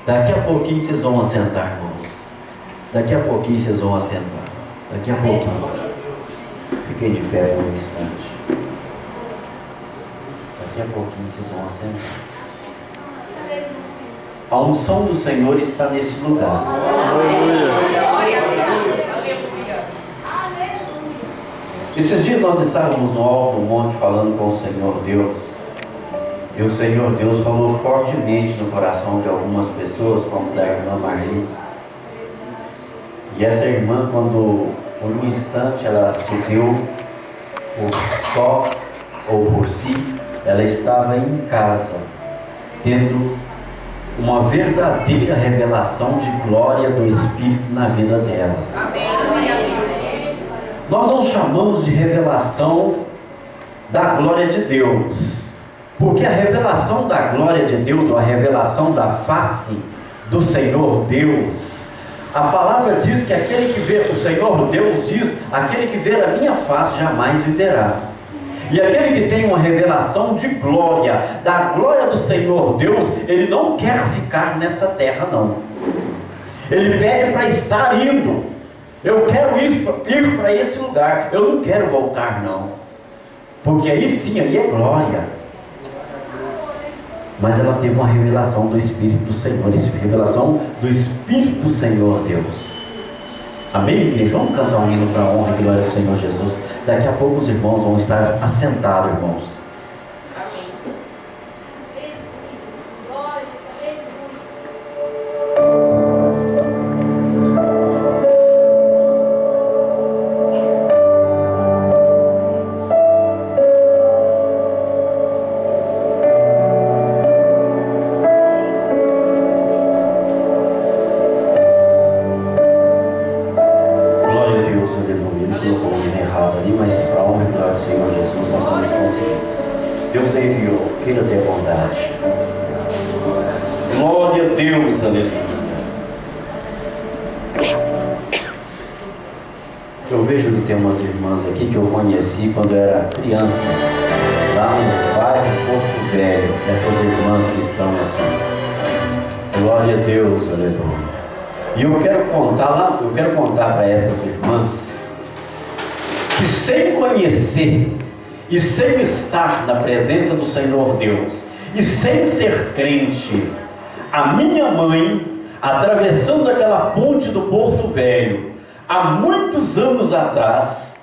Daqui a pouquinho vocês vão assentar, irmãos. Daqui a pouquinho vocês vão assentar. Daqui a pouquinho. Fiquem de pé por um instante. Daqui a pouquinho vocês vão assentar. A unção do Senhor está nesse lugar. Esses dias nós estávamos no alto do monte falando com o Senhor Deus. E o Senhor Deus falou fortemente no coração de algumas pessoas, como da irmã Marli. E essa irmã, quando por um instante ela se viu por só ou por si, ela estava em casa, tendo uma verdadeira revelação de glória do Espírito na vida dela. Nós não chamamos de revelação da glória de Deus, porque a revelação da glória de Deus, ou a revelação da face do Senhor Deus, a palavra diz que aquele que vê, o Senhor Deus diz, aquele que vê a minha face jamais viverá. E aquele que tem uma revelação de glória, da glória do Senhor Deus, ele não quer ficar nessa terra não. Ele pede para estar indo. Eu quero ir para esse lugar, eu não quero voltar não. Porque aí sim, aí é glória. Mas ela teve uma revelação do Espírito do Senhor, revelação do Espírito do Senhor Deus. Amém, igreja? Vamos cantar um hino para a honra e glória do Senhor Jesus. Daqui a pouco os irmãos vão estar assentados, irmãos. Eu vejo que tem umas irmãs aqui que eu conheci quando eu era criança, lá no bairro Porto Velho, essas irmãs que estão aqui. Glória a Deus, aleluia. E eu quero contar para essas irmãs que sem conhecer e sem estar na presença do Senhor Deus e sem ser crente, a minha mãe, atravessando aquela ponte do Porto Velho, há muitos anos atrás,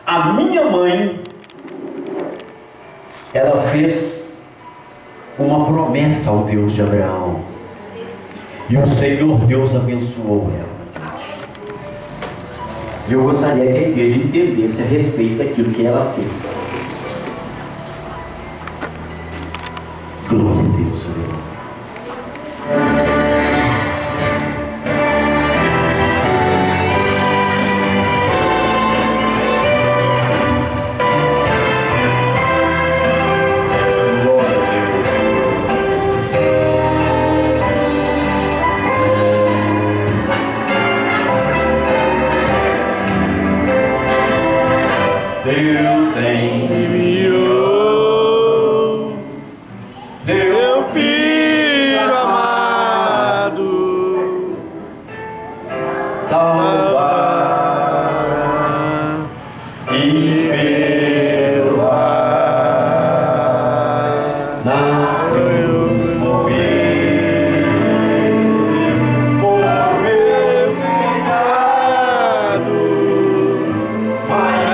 a minha mãe, ela fez uma promessa ao Deus de Abraão. E o Senhor Deus abençoou ela. E eu gostaria que a igreja entendesse a respeito daquilo que ela fez. Glória a Deus, aleluia. Deus enviou seu Filho amado, salvar e perdoar, na cruz morrer por meus pecados, mas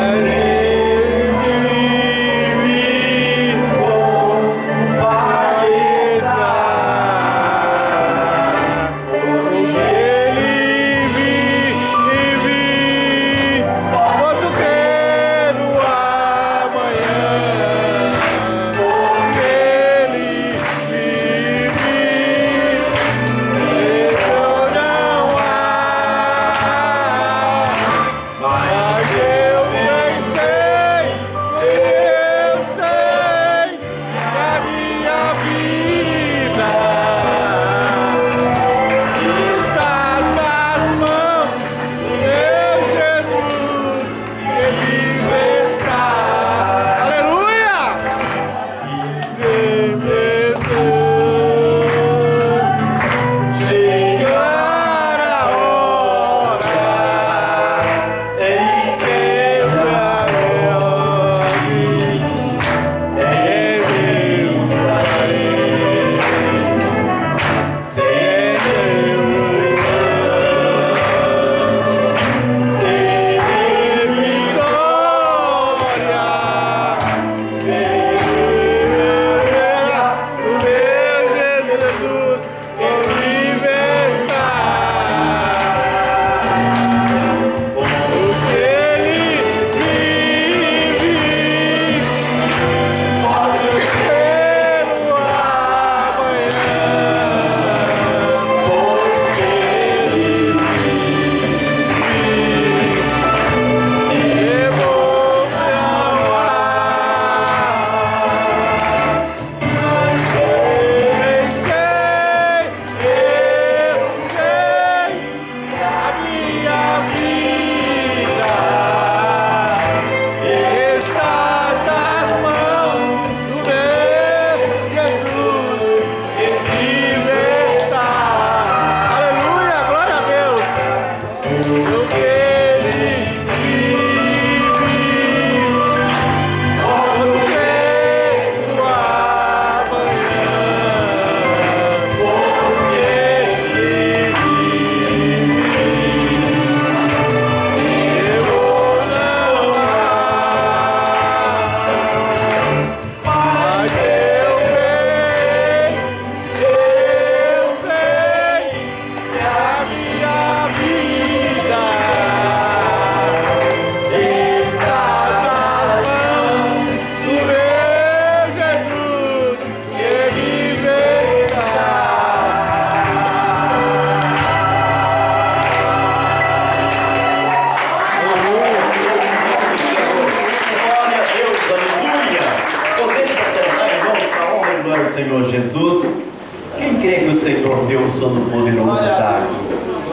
Senhor Deus Todo-Poderoso está aqui.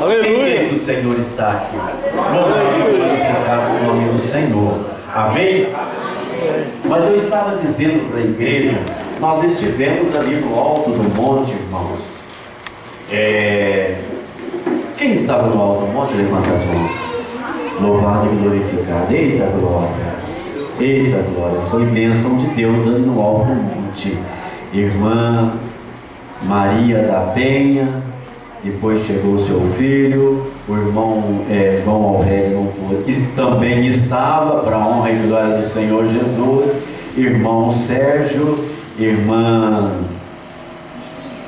Aleluia. O Senhor está aqui. Glorificado o nome do Senhor. Amém? Mas eu estava dizendo para a igreja, nós estivemos ali no alto do monte, irmãos. Quem estava no alto do monte, levanta as mãos. Louvado e glorificado. Eita glória. Eita glória. Foi bênção de Deus ali no alto do monte. Irmã Maria da Penha, depois chegou o seu filho, o irmão João Aurélio, que também estava, para a honra e glória do Senhor Jesus, irmão Sérgio, irmã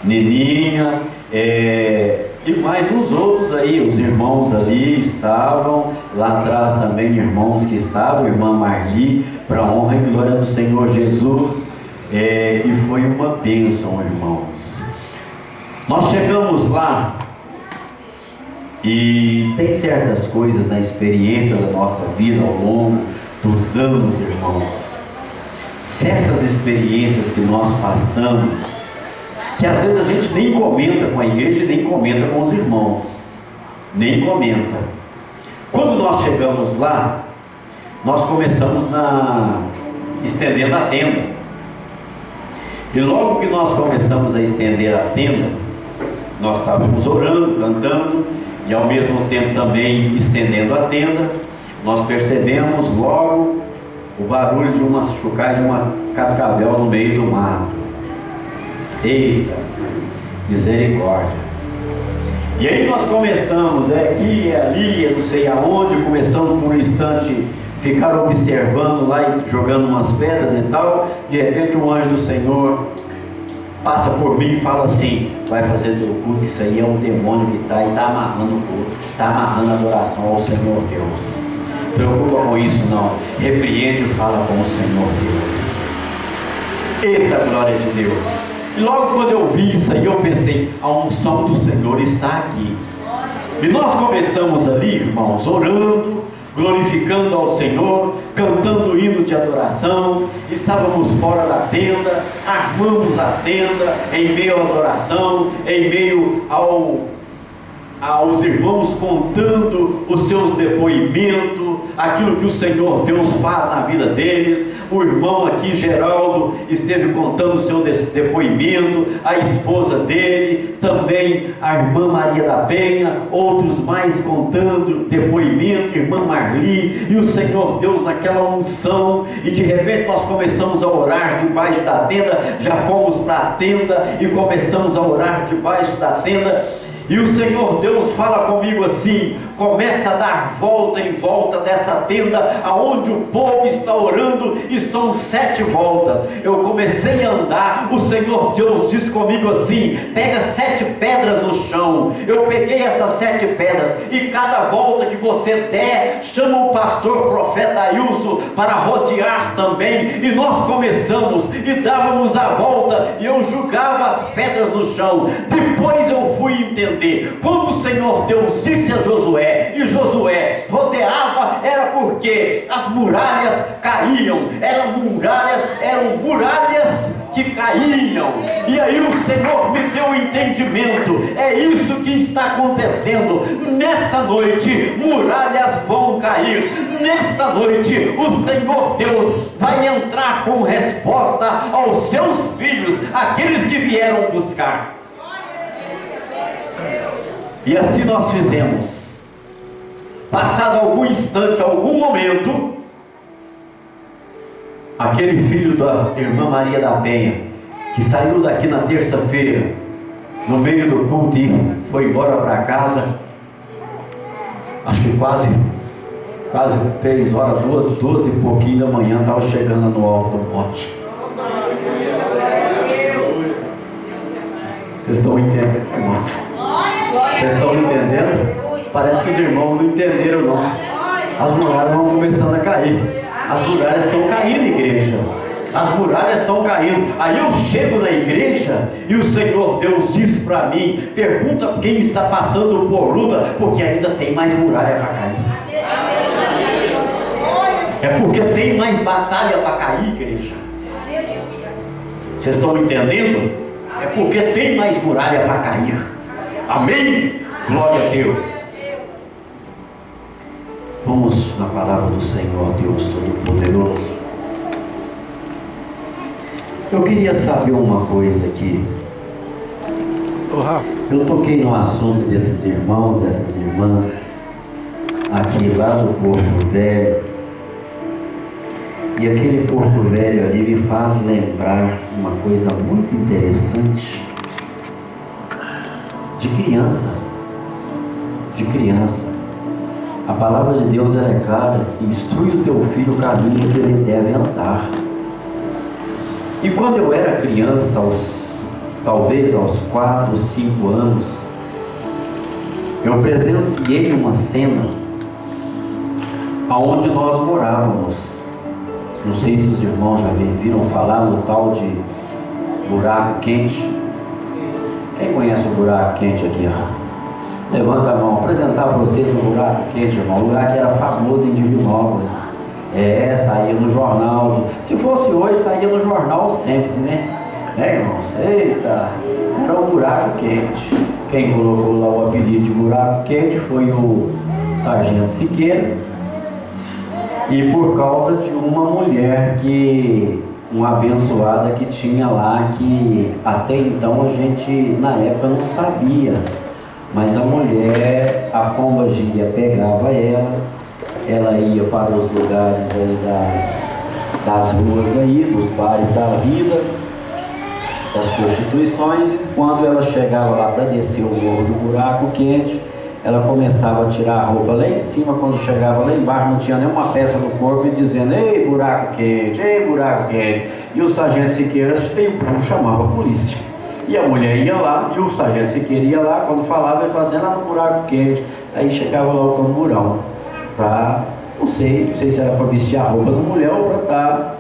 Nininha, e mais uns outros aí, os irmãos ali estavam, lá atrás também irmãos que estavam, irmã Marli, para a honra e glória do Senhor Jesus, e foi uma bênção, irmãos. Nós chegamos lá e tem certas coisas na experiência da nossa vida ao longo dos anos, irmãos, certas experiências que nós passamos, que às vezes a gente nem comenta com a igreja, nem comenta com os irmãos, nem comenta. Quando nós chegamos lá, nós começamos estendendo a tenda, e logo que nós começamos a estender a tenda, nós estávamos orando, cantando, e ao mesmo tempo também estendendo a tenda, nós percebemos logo o barulho de uma chocalho de uma cascavel no meio do mato. Eita, misericórdia! E aí nós começamos, aqui, ali, não sei aonde, começamos por um instante ficar observando lá e jogando umas pedras e tal. De repente um anjo do Senhor passa por mim e fala assim: vai fazer teu culto, isso aí é um demônio que está e está amarrando o culto, está amarrando a adoração ao Senhor Deus. Não preocupa com isso não, repreende e fala com o Senhor Deus. Eita glória de Deus! E logo quando eu vi isso aí, eu pensei, a unção do Senhor está aqui. E nós começamos ali, irmãos, orando, glorificando ao Senhor, cantando hino de adoração. Estávamos fora da tenda, armamos a tenda em meio à adoração, em meio aos irmãos contando os seus depoimentos, aquilo que o Senhor Deus faz na vida deles. O irmão aqui, Geraldo, esteve contando o seu depoimento, a esposa dele, também a irmã Maria da Penha, outros mais contando depoimento, irmã Marli, e o Senhor Deus naquela unção, e de repente nós começamos a orar debaixo da tenda, já fomos para a tenda e começamos a orar debaixo da tenda. E o Senhor Deus fala comigo assim: começa a dar volta em volta dessa tenda, aonde o povo está orando, e são 7 voltas. Eu comecei a andar, o Senhor Deus disse comigo assim: pega 7 pedras no chão. Eu peguei essas 7 pedras, e cada volta que você der, chama o pastor profeta Ailson para rodear também. E nós começamos, e dávamos a volta, e eu jogava as pedras no chão. Depois eu fui entender, quando o Senhor Deus disse a Josué, e Josué rodeava, era porque as muralhas caíam, eram muralhas que caíam. E aí o Senhor me deu o entendimento, é isso que está acontecendo. Nesta noite, muralhas vão cair. Nesta noite, o Senhor Deus vai entrar com resposta aos seus filhos, aqueles que vieram buscar. E assim nós fizemos. Passado algum instante, algum momento, aquele filho da irmã Maria da Penha, que saiu daqui na terça-feira, no meio do culto, e foi embora para casa, acho que quase 3 horas, 12 e pouquinho da manhã, estava chegando no alto do monte. Vocês estão entendendo, irmãos? Vocês estão entendendo? Parece que os irmãos não entenderam não. As muralhas vão começando a cair. As muralhas estão caindo, igreja. As muralhas estão caindo. Aí eu chego na igreja e o Senhor Deus diz para mim: pergunta quem está passando por luta, porque ainda tem mais muralha para cair. É porque tem mais batalha para cair, igreja. Vocês estão entendendo? é porque tem mais muralha para cair. Amém? Glória a Deus. Vamos na palavra do Senhor, Deus Todo-Poderoso. Eu queria saber uma coisa aqui. Eu toquei no assunto desses irmãos, dessas irmãs, aqui lá no Porto Velho. E aquele Porto Velho ali me faz lembrar uma coisa muito interessante. De criança. De criança. A palavra de Deus ela é clara: instrui o teu filho o caminho que ele deve andar. E quando eu era criança, talvez aos 4, 5 anos, eu presenciei uma cena aonde nós morávamos. Não sei se os irmãos já viram falar no tal de buraco quente. Quem conhece o buraco quente aqui? Levanta a mão. Apresentar para vocês o buraco quente, irmão. Um lugar que era famoso em Divinópolis. Saía no jornal. Se fosse hoje, saía no jornal sempre, né? Irmãos? Eita! Era um buraco quente. Quem colocou lá o apelido de buraco quente foi o Sargento Siqueira. E por causa de uma mulher uma abençoada que tinha lá, que até então a gente na época não sabia. Mas a mulher, a pomba-gira pegava ela ia para os lugares aí das ruas aí, dos bares da vida, das prostituições, e quando ela chegava lá para descer o morro do buraco quente, ela começava a tirar a roupa lá em cima. Quando chegava lá embaixo, não tinha nenhuma peça do corpo, e dizendo: ei, buraco quente, ei, buraco quente. E o Sargento Siqueira chamava a polícia. E a mulher ia lá, e o Sargento Siqueira ia lá, quando falava, ele fazia lá no buraco quente. Aí chegava lá o camburão, não sei se era para vestir a roupa da mulher ou para estar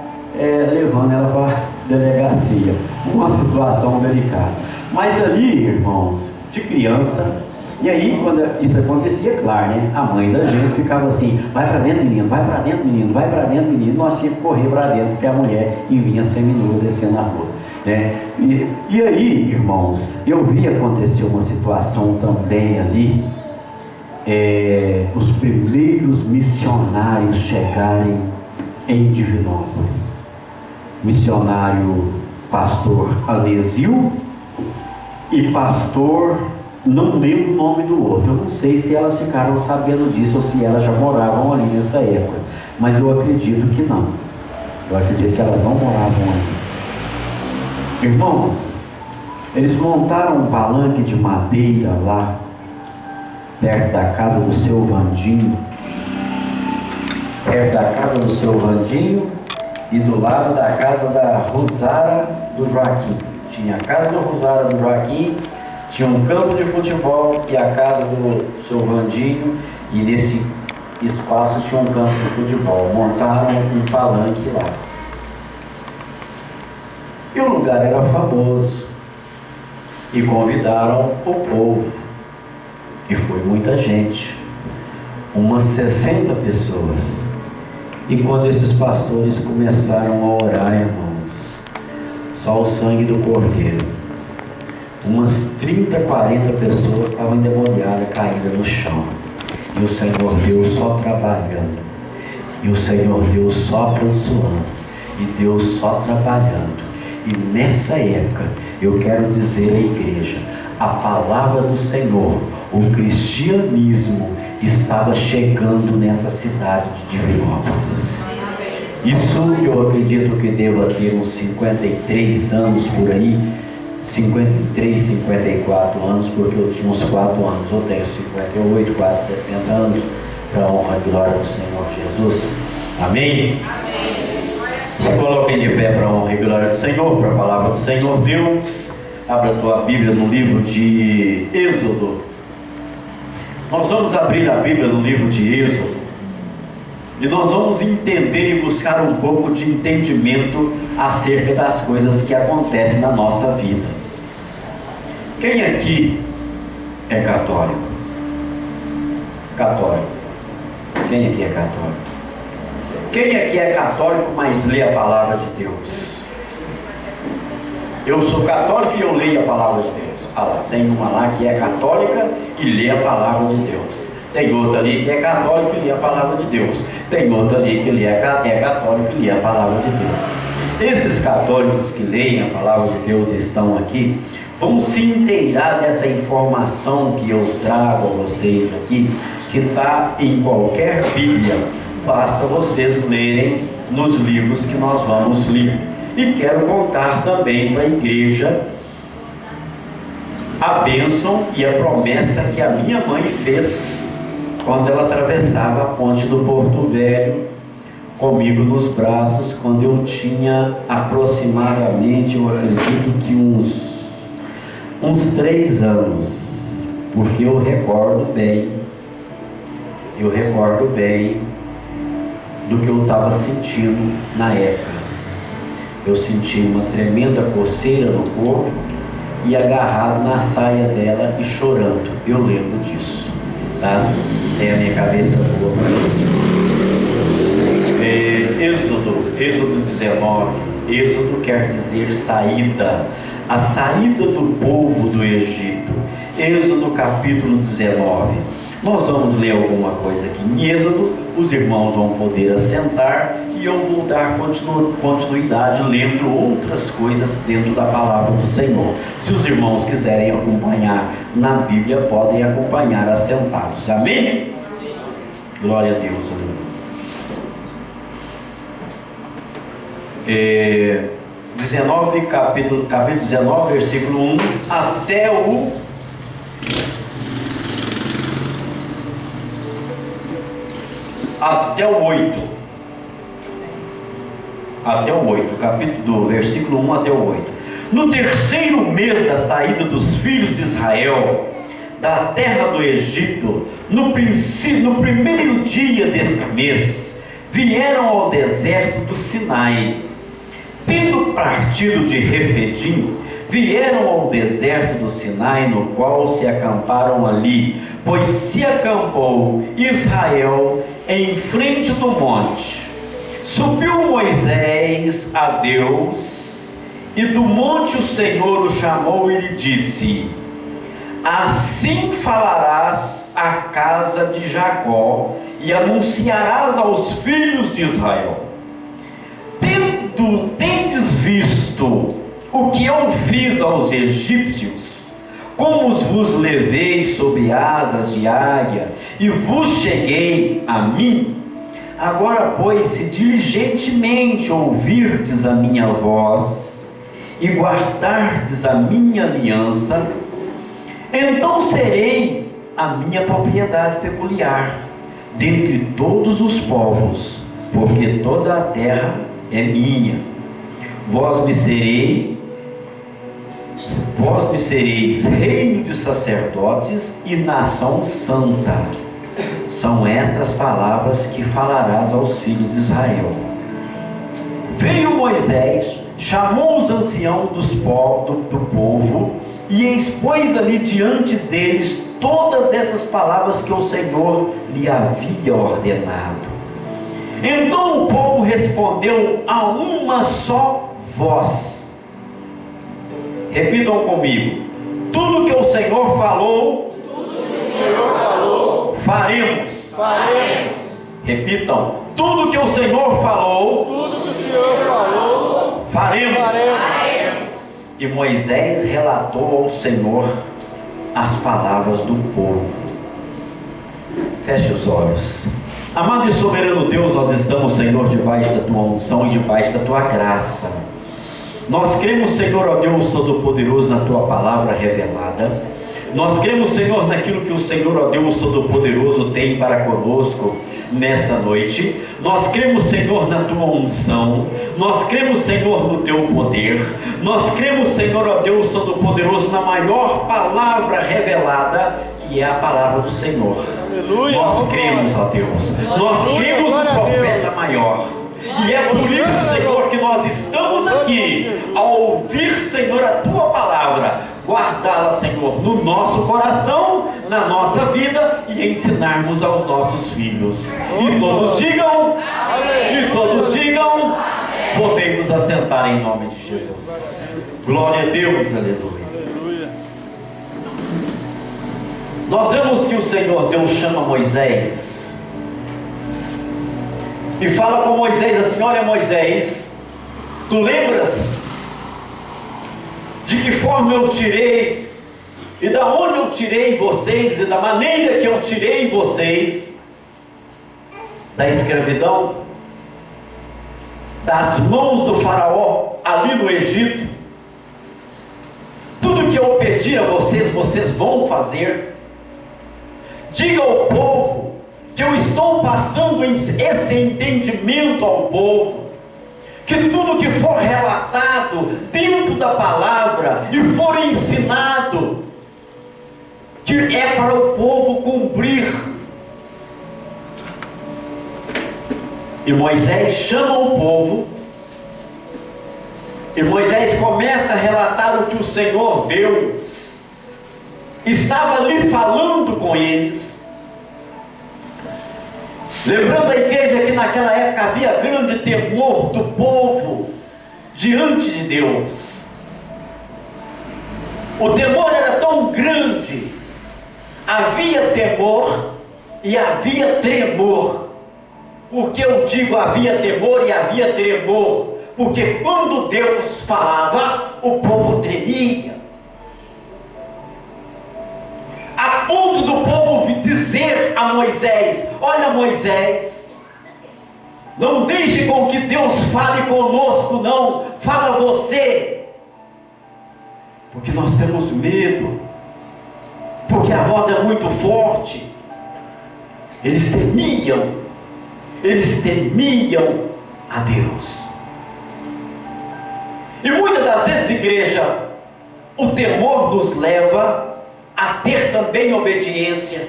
levando ela para a delegacia. Uma situação delicada. Mas ali, irmãos, de criança. E aí, quando isso acontecia, claro, né? A mãe da gente ficava assim: vai para dentro, menino, vai para dentro, menino, vai para dentro, menino. Nós tínhamos que correr para dentro, porque a mulher vinha seminua descendo a rua, né? E aí, irmãos, eu vi acontecer uma situação também ali. Os primeiros missionários chegarem em Divinópolis. Missionário pastor Alesio e pastor, não lembro o nome do outro. Eu não sei se elas ficaram sabendo disso ou se elas já moravam ali nessa época, mas eu acredito que não. Eu acredito que elas não moravam ali. Irmãos, eles montaram um palanque de madeira lá perto da casa do seu Vandinho, e do lado da casa da Rosara do Joaquim. Tinha a casa da Rosara do Joaquim, tinha um campo de futebol e a casa do seu Vandinho, e nesse espaço tinha um campo de futebol. Montaram um palanque lá. E o lugar era famoso, e convidaram o povo. E foi muita gente, umas 60 pessoas. E quando esses pastores começaram a orar, irmãos, só o sangue do Cordeiro, umas 30, 40 pessoas estavam endemoniadas, caídas no chão. E o Senhor Deus só trabalhando. E o Senhor Deus só abençoando. E Deus só trabalhando. E nessa época, eu quero dizer à igreja, a palavra do Senhor, o cristianismo estava chegando nessa cidade de Divinópolis. Isso eu acredito que deva ter uns 53 anos por aí, 53, 54 anos, porque eu tinha uns 4 anos, eu tenho 58, quase 60 anos, para a honra e glória do Senhor Jesus. Amém? Se coloquem de pé para a honra e glória do Senhor, para a palavra do Senhor. Deus, abra a tua Bíblia no livro de Êxodo. Nós vamos abrir a Bíblia no livro de Êxodo e nós vamos entender e buscar um pouco de entendimento acerca das coisas que acontecem na nossa vida. Quem aqui é católico? Católico. Quem aqui é católico? Quem aqui é católico, mas lê a palavra de Deus? Eu sou católico e eu leio a palavra de Deus. Ah lá, tem uma lá que é católica e lê a palavra de Deus. Tem outra ali que é católico e lê a palavra de Deus. Tem outra ali que é católico e lê a palavra de Deus. Esses católicos que leem a palavra de Deus e estão aqui, vão se inteirar dessa informação que eu trago a vocês aqui, que está em qualquer Bíblia. Basta vocês lerem nos livros que nós vamos ler. E quero contar também para a igreja a bênção e a promessa que a minha mãe fez quando ela atravessava a ponte do Porto Velho comigo nos braços, quando eu tinha aproximadamente, eu acredito que uns 3 anos, porque eu recordo bem do que eu estava sentindo na época. Eu senti uma tremenda coceira no corpo e agarrado na saia dela e chorando. Eu lembro disso, tá? Tem a minha cabeça boa para isso. Êxodo 19. Êxodo quer dizer saída, a saída do povo do Egito. Êxodo capítulo 19. Nós vamos ler alguma coisa aqui em Êxodo, os irmãos vão poder assentar e eu vou dar continuidade lendo outras coisas dentro da palavra do Senhor. Se os irmãos quiserem acompanhar na Bíblia, podem acompanhar assentados. Amém? Glória a Deus. Capítulo 19, versículo 1 até o até o 8. Até o 8, capítulo do versículo 1 até o 8. No terceiro mês da saída dos filhos de Israel da terra do Egito, no primeiro dia desse mês, vieram ao deserto do Sinai. Tendo partido de Refidim, vieram ao deserto do Sinai, no qual se acamparam ali, pois se acampou Israel em frente do monte. Subiu Moisés a Deus, e do monte o Senhor o chamou e lhe disse: assim falarás à casa de Jacó, e anunciarás aos filhos de Israel: tendes visto o que eu fiz aos egípcios, como vos levei sob asas de águia, e vos cheguei a mim? Agora, pois, se diligentemente ouvirdes a minha voz, e guardardes a minha aliança, então serei a minha propriedade peculiar dentre todos os povos, porque toda a terra é minha. Vós me sereis reino de sacerdotes e nação santa. São estas palavras que falarás aos filhos de Israel. Veio Moisés, chamou os anciãos do povo e expôs ali diante deles todas essas palavras que o Senhor lhe havia ordenado. Então o povo respondeu a uma só voz. Repitam comigo: tudo que o Senhor falou, faremos. Repitam: tudo que o Senhor falou, faremos. E Moisés relatou ao Senhor as palavras do povo. Feche os olhos. Amado e soberano Deus, nós estamos, Senhor, debaixo da tua unção e debaixo da tua graça. Nós cremos, Senhor, ó Deus Todo-Poderoso, na tua palavra revelada. Nós cremos, Senhor, naquilo que o Senhor, ó Deus Todo-Poderoso, tem para conosco nessa noite. Nós cremos, Senhor, na tua unção. Nós cremos, Senhor, no teu poder. Nós cremos, Senhor, ó Deus Todo-Poderoso, na maior palavra revelada, que é a palavra do Senhor. Aleluia. Nós cremos, ó Deus. Nós cremos no profeta maior. E é por isso, Senhor, que nós estamos aqui a ouvir, Senhor, a tua palavra, guardá-la, Senhor, no nosso coração, na nossa vida e ensinarmos aos nossos filhos. E todos digam, e todos digam, podemos assentar em nome de Jesus. Glória a Deus, aleluia. Nós vemos que o Senhor Deus chama Moisés e fala com Moisés assim: olha, Moisés, tu lembras de que forma eu tirei e da onde eu tirei vocês e da maneira que eu tirei vocês da escravidão, das mãos do faraó ali no Egito? Tudo que eu pedi a vocês, vocês vão fazer. Diga ao povo que eu estou passando esse entendimento ao povo, que tudo que for relatado dentro da palavra e for ensinado, que é para o povo cumprir. E Moisés chama o povo, e Moisés começa a relatar o que o Senhor Deus estava ali falando com eles. Lembrando a igreja que naquela época havia grande temor do povo diante de Deus. O temor era tão grande, havia temor e havia tremor. Por que eu digo havia temor e havia tremor? Porque quando Deus falava, o povo tremia, a ponto do povo dizer a Moisés: olha, Moisés, não deixe com que Deus fale conosco, não, fala você, porque nós temos medo, porque a voz é muito forte. Eles temiam a Deus. E muitas das vezes, igreja, o temor nos leva a ter também obediência.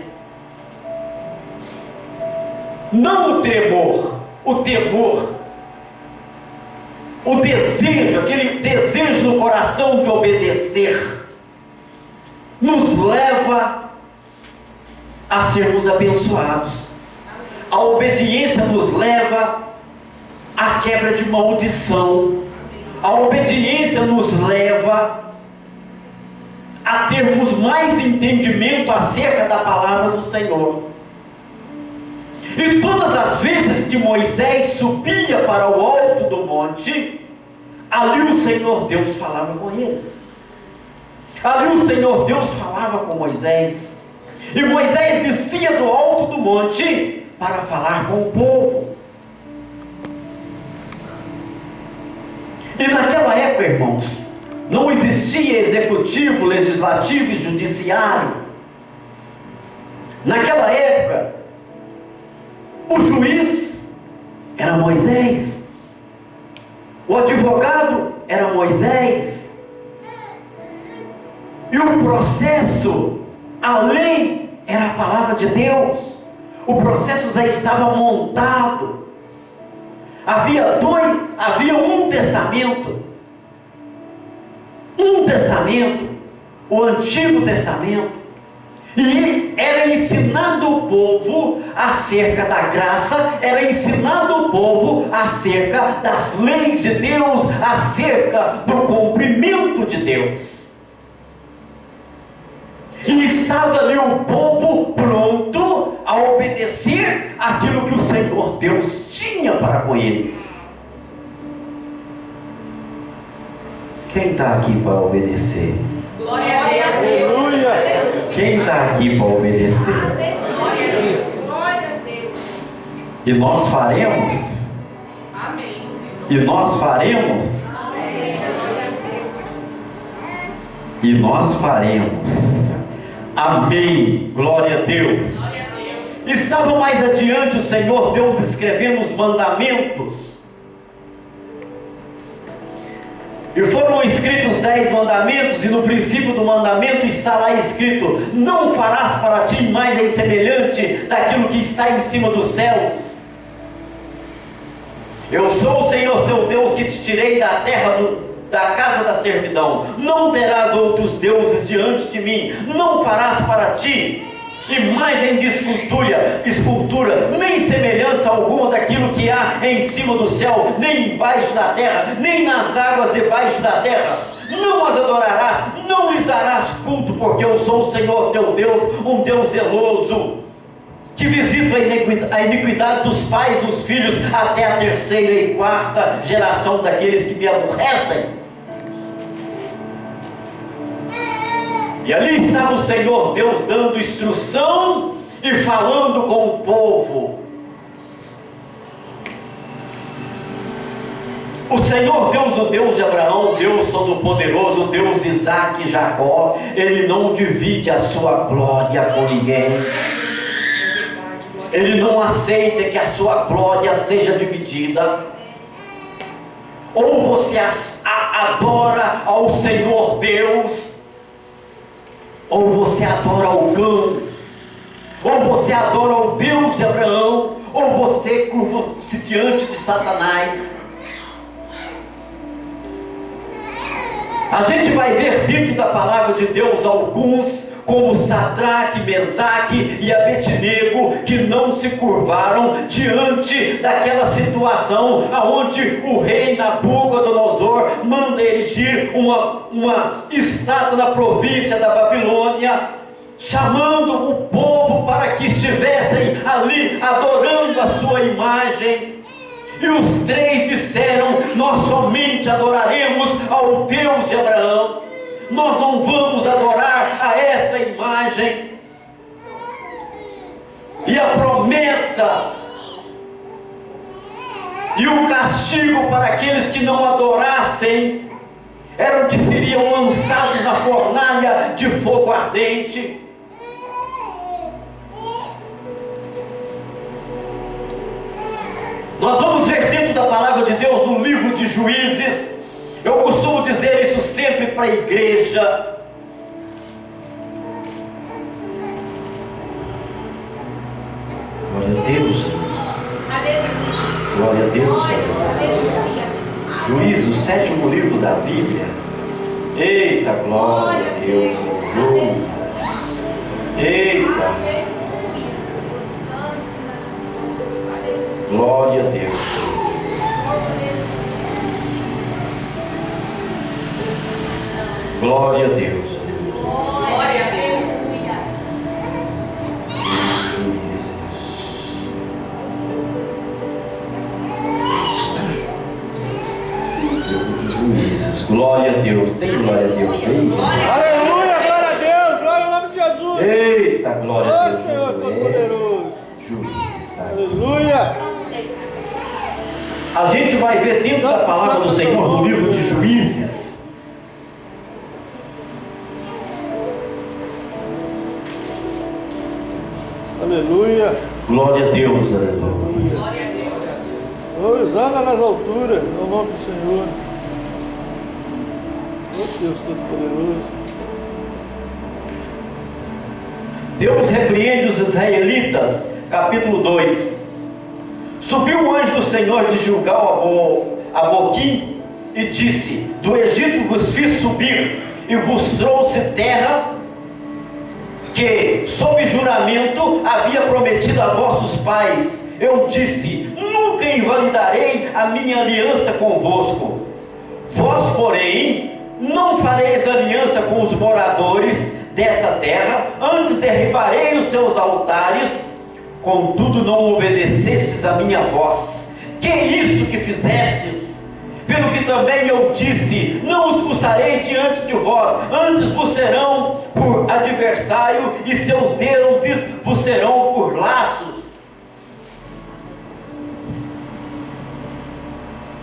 Não o temor, o desejo, aquele desejo no coração de obedecer, nos leva a sermos abençoados. A obediência nos leva à quebra de maldição. A obediência nos leva a termos mais entendimento acerca da palavra do Senhor. E todas as vezes que Moisés subia para o alto do monte, ali o Senhor Deus falava com eles. Ali o Senhor Deus falava com Moisés. E Moisés descia do alto do monte para falar com o povo. E naquela época, irmãos, não existia executivo, legislativo e judiciário. Naquela época, o juiz era Moisés, o advogado era Moisés, e o processo, a lei, era a palavra de Deus. O processo já estava montado. Havia um testamento, o Antigo Testamento, e era ensinado o povo acerca da graça, era ensinado o povo acerca das leis de Deus, acerca do cumprimento de Deus. E estava ali o povo pronto a obedecer aquilo que o Senhor Deus tinha para com eles. Quem está aqui para obedecer? Glória a Deus. Aleluia. Quem está aqui para obedecer? Glória a Deus. Glória a Deus. E nós faremos? Amém. E nós faremos? Amém. Glória a Deus. E nós faremos. Amém. Glória a Deus. Glória a Deus. Estava mais adiante o Senhor Deus escrevendo os mandamentos. E foram escritos 10 mandamentos, e no princípio do mandamento está lá escrito: não farás para ti imagem semelhante daquilo que está em cima dos céus. Eu sou o Senhor teu Deus que te tirei da terra da casa da servidão. Não terás outros deuses diante de mim. Não farás para ti imagem de escultura, nem semelhança alguma daquilo que há em cima do céu, nem embaixo da terra, nem nas águas debaixo da terra. Não as adorarás, não lhes darás culto, porque eu sou o Senhor teu Deus, um Deus zeloso, que visito a iniquidade dos pais dos filhos até a terceira e quarta geração daqueles que me aborrecem. E ali estava o Senhor Deus dando instrução e falando com o povo. O Senhor Deus, o Deus de Abraão, o Deus Todo-Poderoso, o Deus de Isaac e Jacó, Ele não divide a sua glória com ninguém. Ele não aceita que a sua glória seja dividida. Ou você adora ao Senhor Deus, ou você adora o cão, ou você adora o Deus de Abraão, ou você curva-se diante de Satanás. A gente vai ver dentro da palavra de Deus alguns, como Sadraque, Mesaque e Abednego, que não se curvaram diante daquela situação aonde o rei Nabucodonosor manda erigir uma estátua na província da Babilônia, chamando o povo para que estivessem ali adorando a sua imagem. E os três disseram: nós somente adoraremos ao Deus de Abraão, nós não vamos adorar a essa imagem. E a promessa e o castigo para aqueles que não adorassem eram que seriam lançados na fornalha de fogo ardente. Nós vamos ver dentro da palavra de Deus no livro de Juízes. Eu costumo dizer isso sempre para a igreja. Glória a Deus. Glória a Deus. Juízes, o 7º livro da Bíblia. Eita, glória a Deus. Eita. Glória a Deus. Glória a Deus. Glória a Deus. Glória a Deus. Tem glória a Deus aí? Aleluia, glória a Deus, glória ao nome de Jesus. Eita, glória a Deus. Senhor, Todo-Poderoso. Juízes, está aqui. Aleluia. A gente vai ver dentro da palavra do Senhor no livro de Juízes. Aleluia. Glória a Deus, aleluia. Glória a Deus. Hosana nas alturas, no nome do Senhor. Oh Deus Todo-Poderoso. Deus repreende os israelitas, capítulo 2. Subiu o anjo do Senhor de Gilgal a Boquim e disse: do Egito vos fiz subir e vos trouxe terra que, sob juramento, havia prometido a vossos pais. Eu disse: nunca invalidarei a minha aliança convosco. Vós, porém, não fareis aliança com os moradores dessa terra, antes derribarei os seus altares. Contudo não obedecestes a minha voz. Que é isso que fizestes? Pelo que também eu disse: não os expulsarei diante de vós, antes vos serão por adversário, e seus deuses vos serão por laços.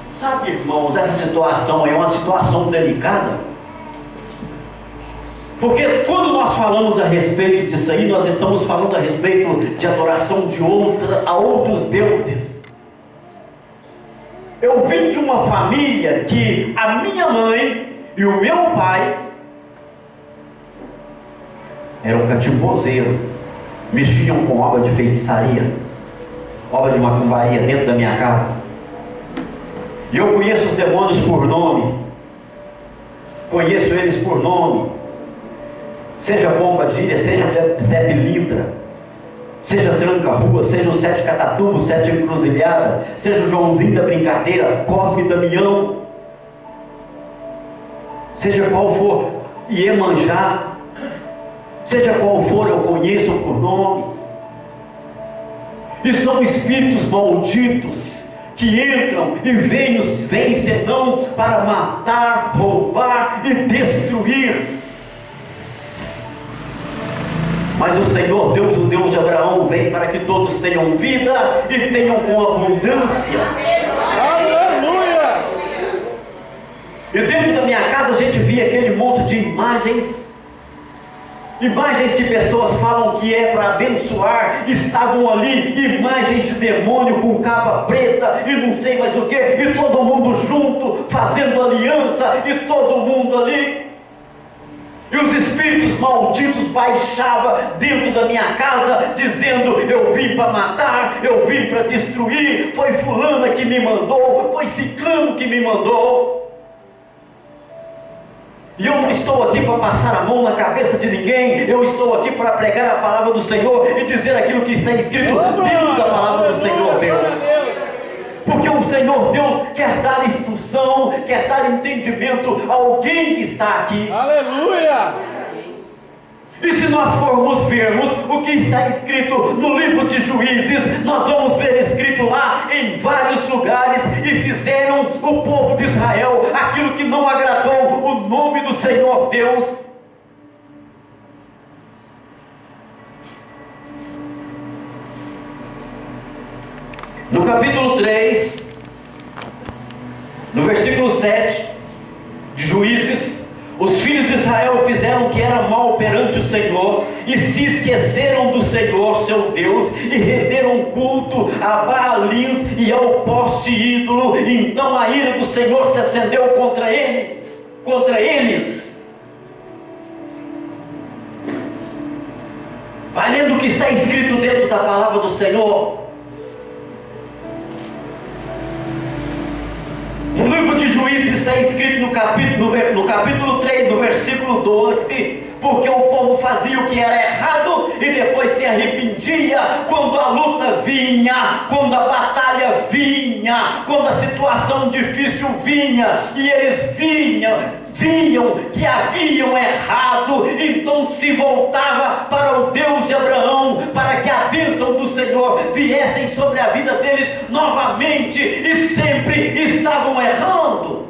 Sabe, irmãos, essa situação é uma situação delicada. Porque quando nós falamos a respeito disso aí, nós estamos falando a respeito de adoração a outros deuses. Eu vim de uma família que a minha mãe e o meu pai eram catimbozeiros, mexiam com obra de feitiçaria, obra de macumbaria dentro da minha casa. E eu conheço os demônios por nome, conheço eles por nome. seja Pomba Gíria, seja Zé Pilintra, seja Tranca-Rua, seja o Sete Catatubo, Sete Encruzilhada, seja o Joãozinho da Brincadeira, Cosme e Damião, seja qual for, Iemanjá, seja qual for, eu conheço por nome. E são espíritos malditos que entram e vêm senão para matar, roubar e destruir. Mas o Senhor Deus, o Deus de Abraão, vem para que todos tenham vida e tenham com abundância. Aleluia! E dentro da minha casa a gente via aquele monte de imagens que pessoas falam que é para abençoar, estavam ali, imagens de demônio com capa preta e não sei mais o que, e todo mundo junto, fazendo aliança, e todo mundo ali. E os espíritos malditos baixavam dentro da minha casa, dizendo: eu vim para matar, eu vim para destruir, foi fulana que me mandou, foi ciclano que me mandou. E eu não estou aqui para passar a mão na cabeça de ninguém, eu estou aqui para pregar a palavra do Senhor e dizer aquilo que está escrito dentro da palavra do Senhor Deus. Porque o Senhor Deus quer dar instrução, quer dar entendimento a alguém que está aqui. Aleluia! E se nós formos vermos o que está escrito no livro de Juízes, nós vamos ver escrito lá em vários lugares: e fizeram o povo de Israel aquilo que não agradou o nome do Senhor Deus. No capítulo 3, no versículo 7 de Juízes, os filhos de Israel fizeram o que era mal perante o Senhor, e se esqueceram do Senhor seu Deus, e renderam culto a Baalins e ao poste ídolo. Então a ira do Senhor se acendeu contra eles. Vai lendo o que está escrito dentro da palavra do Senhor. No livro de Juízes está escrito no capítulo 3, no versículo 12: porque o povo fazia o que era errado e depois se arrependia quando a luta vinha, quando a batalha vinha, quando a situação difícil vinha, e eles viam que haviam errado, então se voltava para o Deus de Abraão, para que a bênção do Senhor viesse sobre a vida deles novamente, e sempre estavam errando.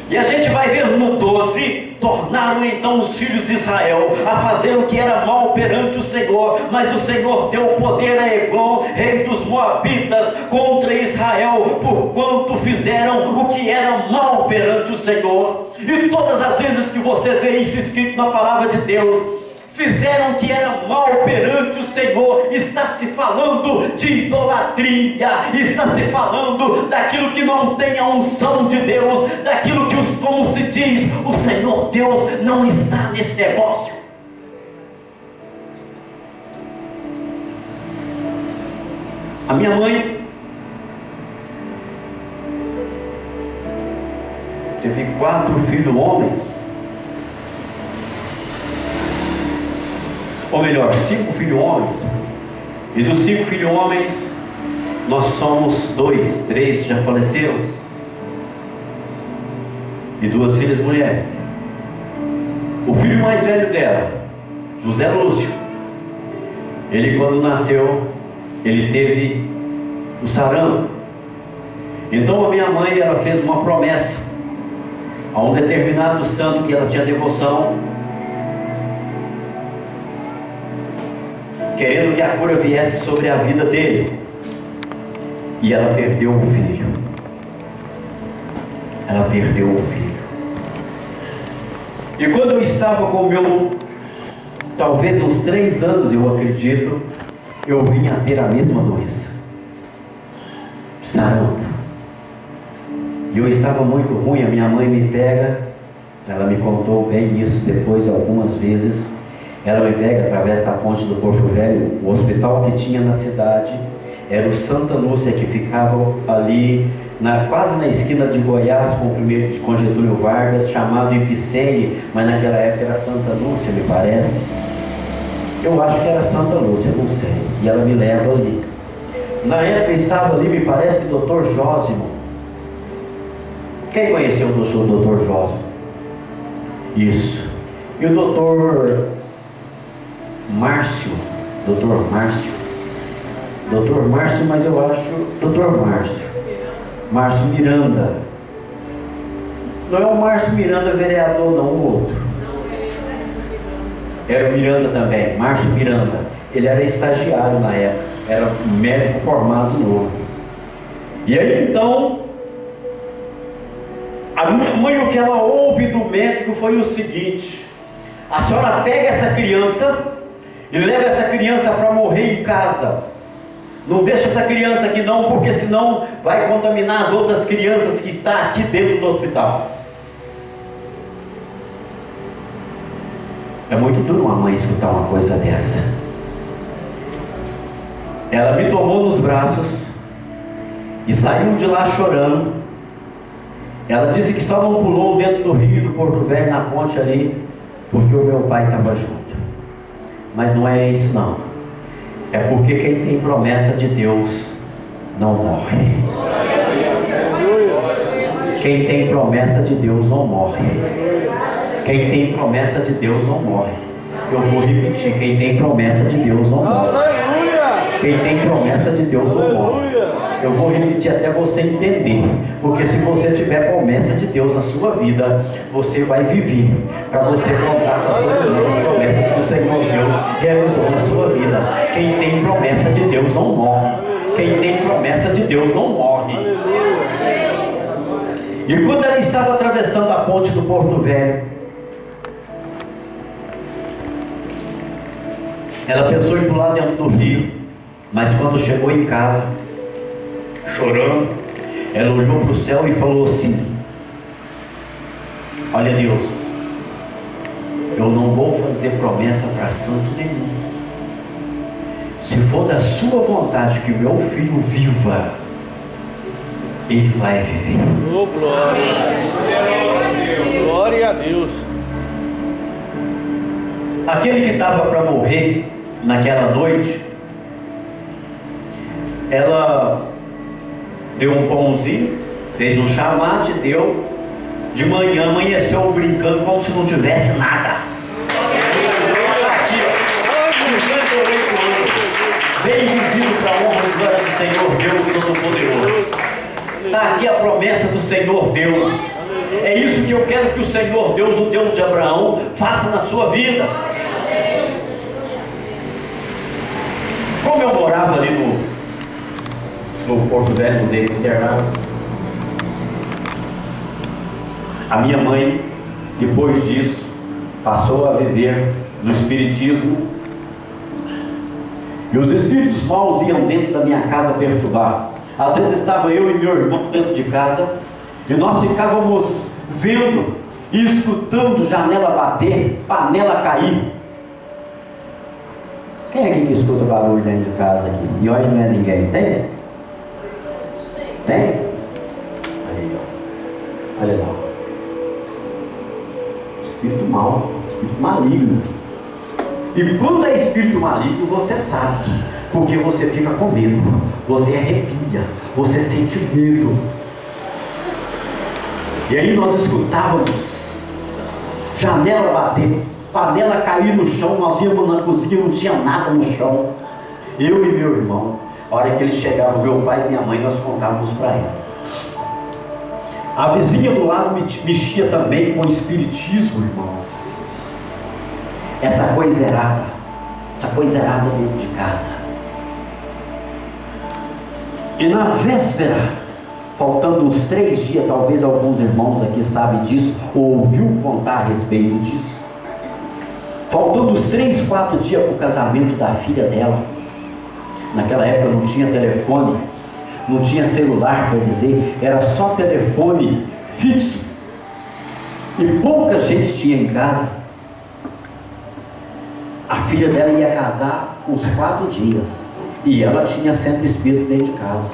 E a gente vai ver no 12: tornaram então os filhos de Israel a fazer o que era mal perante o Senhor, mas o Senhor deu poder a Eglon, rei dos Moabitas, contra Israel, porquanto fizeram o que era mal perante o Senhor. E todas as vezes que você vê isso escrito na palavra de Deus, fizeram o que era mal perante o Senhor, está se falando de idolatria, está se falando daquilo que não tem a unção de Deus, daquilo que, como se diz, o Senhor Deus não está nesse negócio. A minha mãe teve 4 filhos homens, ou melhor, 5 filhos homens, e dos 5 filhos homens, nós somos 2, 3 já faleceram, e 2 filhas mulheres. O filho mais velho dela, José Lúcio, ele quando nasceu, ele teve o sarampo. Então a minha mãe, ela fez uma promessa a um determinado santo que ela tinha devoção, querendo que a cura viesse sobre a vida dele. E ela perdeu o filho. Ela perdeu o filho. E quando eu estava com o meu, talvez uns 3 anos, eu acredito, eu vim a ter a mesma doença, sarampo. E eu estava muito ruim. A minha mãe me pega, ela me contou bem isso depois algumas vezes. Ela me pega, atravessa a ponte do Porto Velho. O hospital que tinha na cidade era o Santa Lúcia, que ficava ali quase na esquina de Goiás com o primeiro com Getúlio Vargas, chamado Ipicene, mas naquela época era Santa Lúcia, me parece. Eu acho que era Santa Lúcia, não sei. E ela me leva ali. Na época estava ali, me parece, o Dr. Jósimo. Quem conheceu o Dr. Jósimo? Isso. E o Dr. Márcio. Dr. Márcio, mas eu acho Dr. Márcio Miranda. Não é o Márcio Miranda vereador, não, o outro. Era o Miranda também, Márcio Miranda. Ele era estagiário na época, era médico formado novo. E aí então, a minha mãe, o que ela ouve do médico foi o seguinte: a senhora pega essa criança e leva essa criança para morrer em casa. Não deixa essa criança aqui não, porque senão vai contaminar as outras crianças que estão aqui dentro do hospital. É muito duro uma mãe escutar uma coisa dessa. Ela me tomou nos braços e saiu de lá chorando. Ela disse que só não pulou dentro do rio do Porto Velho, na ponte ali, porque o meu pai estava junto. Mas não é isso não. É porque quem tem promessa de Deus não morre. Quem tem promessa de Deus não morre. Quem tem promessa de Deus não morre. Eu vou repetir: quem tem promessa de Deus não morre. Quem tem promessa de Deus não morre. Eu vou repetir até você entender. Porque se você tiver promessa de Deus na sua vida, você vai viver para você contar com todas as promessas que o Senhor Deus realizou na sua vida. Quem tem promessa de Deus não morre. Quem tem promessa de Deus não morre. E quando ela estava atravessando a ponte do Porto Velho, ela pensou em pular dentro do rio, mas quando chegou em casa, chorando, ela olhou para o céu e falou assim: olha Deus, eu não vou fazer promessa para santo nenhum. Se for da sua vontade que meu filho viva, ele vai viver. Oh, glória. Glória a Deus. Aquele que estava para morrer naquela noite, ela deu um pãozinho, fez um chamate, deu. De manhã amanheceu brincando como se não tivesse nada. Aqui, ó, 58 anos, bem vivido para a honra e glória do Senhor Deus Todo-Poderoso. Está aqui a promessa do Senhor Deus. É isso que eu quero que o Senhor Deus, o Deus de Abraão, faça na sua vida. Como eu morava ali no Porto Velho, no internado, a minha mãe, depois disso, passou a viver no espiritismo. E os espíritos maus iam dentro da minha casa perturbar. Às vezes estava eu e meu irmão dentro de casa, e nós ficávamos vendo e escutando janela bater, panela cair. Quem é aqui que escuta barulho dentro de casa aqui? E olha, não é ninguém. Tem? Tem? Aí, ó. Olha lá. Espírito mau, espírito maligno. E quando é espírito maligno, você sabe. Porque você fica com medo. Você arrepia. Você sente medo. E aí nós escutávamos janela bater, panela cair no chão. Nós íamos na cozinha, não tinha nada no chão. Eu e meu irmão, a hora que eles chegavam, meu pai e minha mãe, nós contávamos para ele. A vizinha do lado mexia também com o espiritismo, irmãos. Essa coisa errada dentro de casa. E na véspera, faltando uns 3 dias, talvez alguns irmãos aqui sabem disso, ou ouviu contar a respeito disso. Faltando uns 3, 4 dias para o casamento da filha dela. Naquela época não tinha telefone, não tinha celular, para dizer, era só telefone fixo. E pouca gente tinha em casa. A filha dela ia casar uns 4 dias. E ela tinha centro espírita dentro de casa.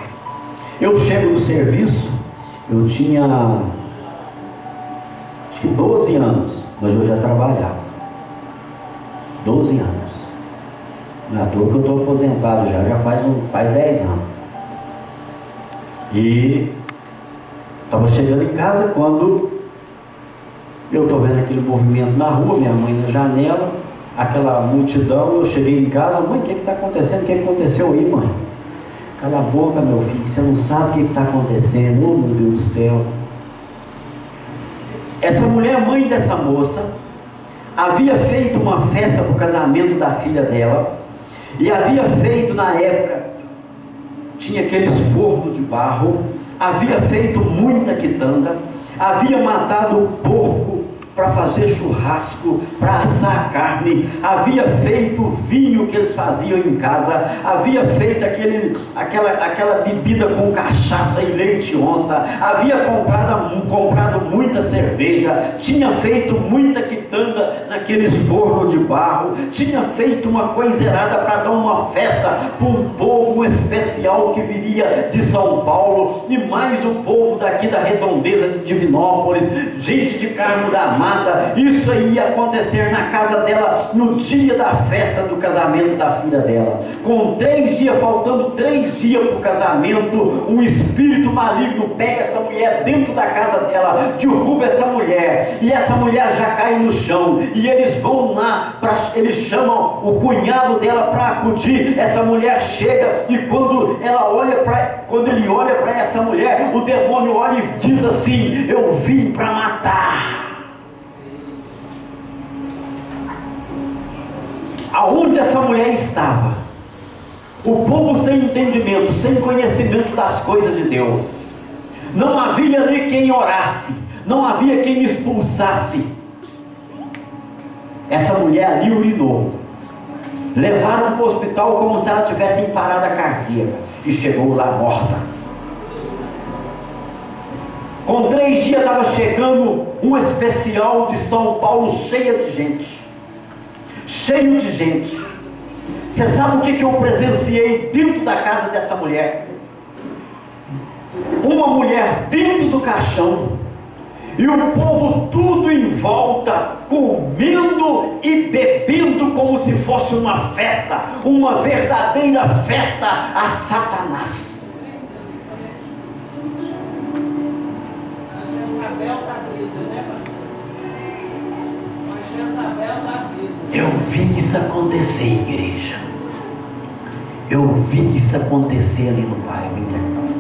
Eu chego do serviço, eu tinha acho que 12 anos, mas eu já trabalhava. 12 anos. Na toa que eu estou aposentado já faz 10 anos. E estava chegando em casa quando eu estou vendo aquele movimento na rua, minha mãe na janela, aquela multidão. Eu cheguei em casa: mãe, o que está acontecendo? O que aconteceu aí, mãe? Cala a boca, meu filho, você não sabe o que está acontecendo. Oh, meu Deus do céu. Essa mulher, mãe dessa moça, havia feito uma festa para o casamento da filha dela, e havia feito, na época, tinha aqueles fornos de barro, havia feito muita quitanda, havia matado o porco para fazer churrasco, para assar carne, havia feito o vinho que eles faziam em casa, havia feito aquela bebida com cachaça e leite onça, havia comprado muita cerveja, tinha feito muita quitanda naqueles fornos de barro, tinha feito uma coiserada para dar uma festa para um povo especial que viria de São Paulo, e mais o povo daqui da redondeza de Divinópolis, gente de Carmo da Mata. Isso aí ia acontecer na casa dela no dia da festa do casamento da filha dela. Com 3 dias, faltando 3 dias para o casamento, um espírito maligno pega essa mulher dentro da casa dela, derruba essa mulher, e essa mulher já cai no chão, e eles vão lá, eles chamam o cunhado dela para acudir. Essa mulher chega, e quando ele olha para essa mulher, o demônio olha e diz assim: eu vim para matar. Aonde essa mulher estava, o povo sem entendimento, sem conhecimento das coisas de Deus, não havia ali quem orasse, não havia quem expulsasse. Essa mulher ali urinou, levaram para o hospital como se ela tivesse em parada cardíaca, e chegou lá morta. Com 3 dias estava chegando um especial de São Paulo, cheio de gente. Você sabe o que eu presenciei dentro da casa dessa mulher? Uma mulher dentro do caixão, e o povo tudo em volta, comendo e bebendo como se fosse uma festa, uma verdadeira festa a Satanás. Eu vi isso acontecer, igreja. Eu vi isso acontecer ali no bairro Intercâmbio.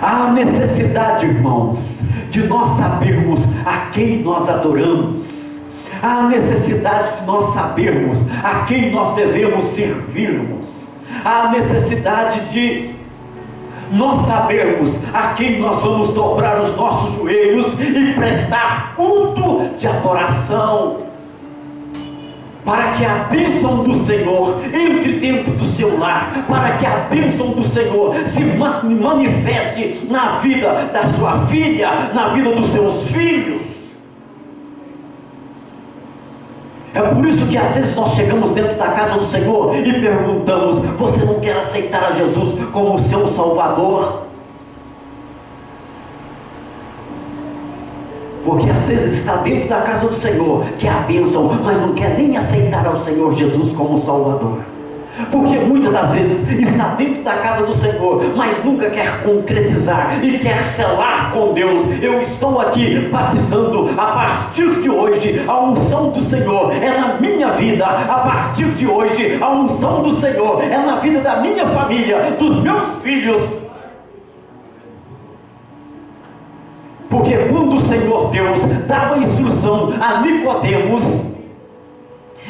Há necessidade, irmãos, de nós sabermos a quem nós adoramos. Há necessidade de nós sabermos a quem nós devemos servirmos. Há necessidade de nós sabermos a quem nós vamos dobrar os nossos joelhos e prestar culto de adoração, para que a bênção do Senhor entre dentro do seu lar, para que a bênção do Senhor se manifeste na vida da sua filha, na vida dos seus filhos. É por isso que às vezes nós chegamos dentro da casa do Senhor e perguntamos: você não quer aceitar a Jesus como seu Salvador? Porque às vezes está dentro da casa do Senhor, que é a bênção, mas não quer nem aceitar ao Senhor Jesus como Salvador. Porque muitas das vezes está dentro da casa do Senhor, mas nunca quer concretizar e quer selar com Deus. Eu estou aqui batizando a partir de hoje. A unção do Senhor é na minha vida. A partir de hoje, a unção do Senhor é na vida da minha família, dos meus filhos. Porque quando o Senhor Deus dava instrução a Nicodemos,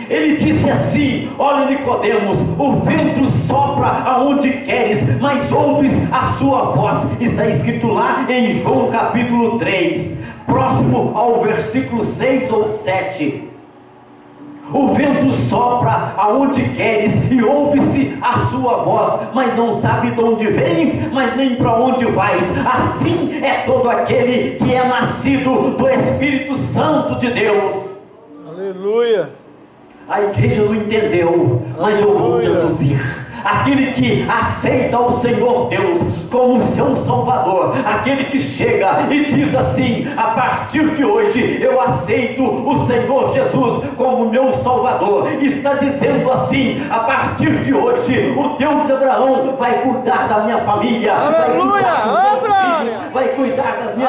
ele disse assim: olha, Nicodemos, o vento sopra aonde queres, mas ouves a sua voz. Isso é escrito lá em João capítulo 3, próximo ao versículo 6 ou 7. O vento sopra aonde queres e ouve-se a sua voz, mas não sabe de onde vens, mas nem para onde vais. Assim é todo aquele que é nascido do Espírito Santo de Deus. Aleluia. A igreja não entendeu, mas eu vou traduzir. aquele que aceita o Senhor Deus como seu Salvador, aquele que chega e diz assim: a partir de hoje eu aceito o Senhor Jesus como meu Salvador, está dizendo assim: a partir de hoje o Deus de Abraão vai cuidar da minha família, Aleluia! vai cuidar da minha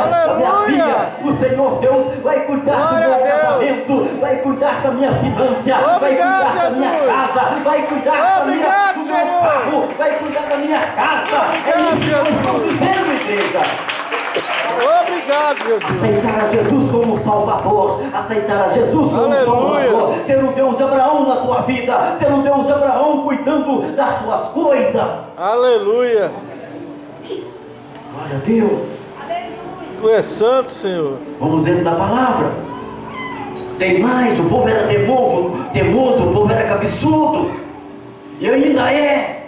filha, o Senhor Deus vai cuidar Glória do meu a Deus. casamento, vai cuidar da minha finança, vai cuidar da minha Jesus. casa, vai cuidar do meu Senhor. carro, vai cuidar da minha casa. É isso que eu estou dizendo, igreja. Obrigado, Jesus. Aceitar a Jesus como Salvador, aceitar a Jesus como Aleluia. Salvador, ter o Deus de Abraão na tua vida, ter o Deus de Abraão cuidando das suas coisas. Aleluia. Glória a Deus. Tu és santo, Senhor. Vamos dentro da palavra. Tem mais, o povo era temoso, o povo era cabeçudo, e ainda é.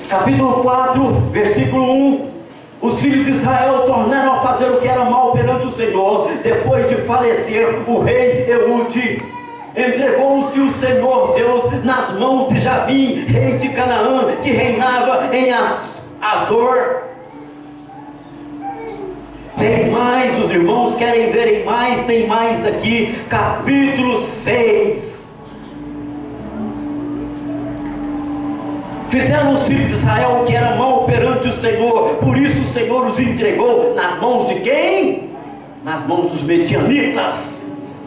Capítulo 4, versículo 1. Os filhos de Israel tornaram a fazer o que era mal perante o Senhor. Depois de falecer o rei Eude, entregou-se o Senhor Deus nas mãos de Jabim, rei de Canaã, que reinava em Azor. Tem mais, os irmãos querem verem mais, tem mais aqui, capítulo 6. Fizeram os filhos de Israel o que era mal perante o Senhor, por isso o Senhor os entregou nas mãos de quem? Nas mãos dos medianitas.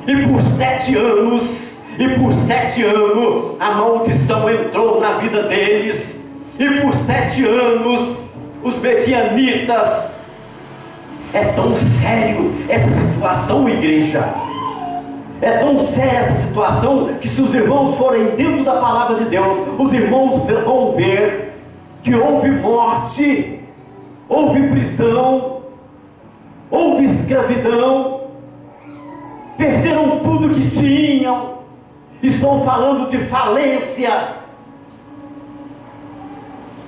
E por 7 anos, a maldição entrou na vida deles. E por 7 anos, os medianitas. É tão sério essa situação, igreja. É tão séria essa situação que, se os irmãos forem dentro da palavra de Deus, os irmãos vão ver que houve morte, houve prisão, houve escravidão, perderam tudo que tinham, estão falando de falência.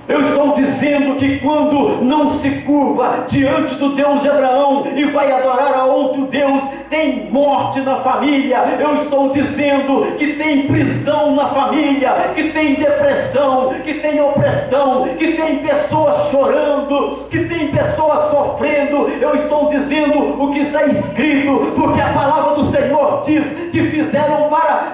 Eu estou dizendo que quando não se curva diante do Deus de Abraão e vai adorar a outro Deus, tem morte na família. Eu estou dizendo que tem prisão na família, que tem depressão, que tem opressão, que tem pessoas chorando, que tem pessoas sofrendo. Eu estou dizendo o que está escrito, porque a palavra do Senhor diz que fizeram para